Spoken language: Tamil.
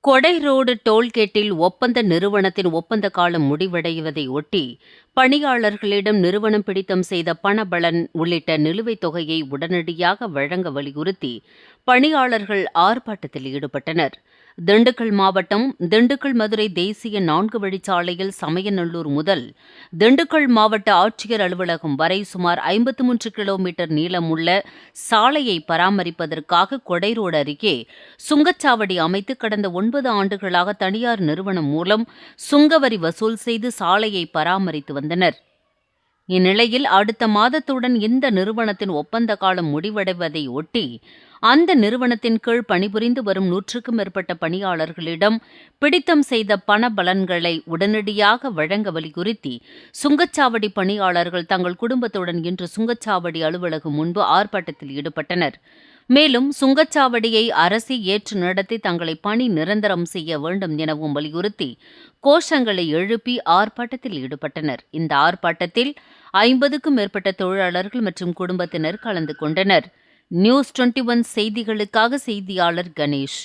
கொடை ரோடு டோல்கேட்டில் ஒப்பந்த நிறுவனத்தின் ஒப்பந்த காலம் முடிவடைவதை ஒட்டி பணியாளர்களிடம் நிறுவனம் பிடித்தம் செய்த பணபலன் உள்ளிட்ட நிலுவைத் தொகையை உடனடியாக வழங்க வலியுறுத்தி பணியாளர்கள் ஆர்ப்பாட்டத்தில் ஈடுபட்டனர். திண்டுக்கல் மாவட்டம் திண்டுக்கல் மதுரை தேசிய 4 வழிச்சாலையில் சமயநல்லூர் முதல் திண்டுக்கல் மாவட்ட ஆட்சியர் அலுவலகம் வரை சுமார் 53 கிலோமீட்டர் நீளமுள்ள சாலையை பராமரிப்பதற்காக கொடைரோடு அருகே சுங்கச்சாவடி அமைத்து கடந்த 9 ஆண்டுகளாக தனியார் நிறுவனம் மூலம் சுங்கவரி வசூல் செய்து சாலையை பராமரித்து வந்தனர். இந்நிலையில் அடுத்த மாதத்துடன் இந்த நிறுவனத்தின் ஒப்பந்த காலம் முடிவடைவதை ஒட்டி அந்த நிறுவனத்தின் கீழ் பணிபுரிந்து வரும் 100க்கும் மேற்பட்ட பணியாளர்களிடம் பிடித்தம் செய்த பண பலன்களை உடனடியாக வழங்க வலியுறுத்தி சுங்கச்சாவடி பணியாளர்கள் தங்கள் குடும்பத்துடன் இன்று சுங்கச்சாவடி அலுவலகம் முன்பு ஆர்ப்பாட்டத்தில் ஈடுபட்டனர். மேலும் சுங்கச்சாவடியை அரசே ஏற்று நடத்தி தங்களை பணி நிரந்தரம் செய்ய வேண்டும் எனவும் வலியுறுத்தி கோஷங்களை எழுப்பி ஆர்ப்பாட்டத்தில் ஈடுபட்டனர். இந்த ஆர்ப்பாட்டத்தில் 50க்கும் மேற்பட்ட தொழிலாளர்கள் மற்றும் குடும்பத்தினர் கலந்து கொண்டனர். நியூஸ் 21 செய்திகளுக்காக செய்தியாளர் கணேஷ்.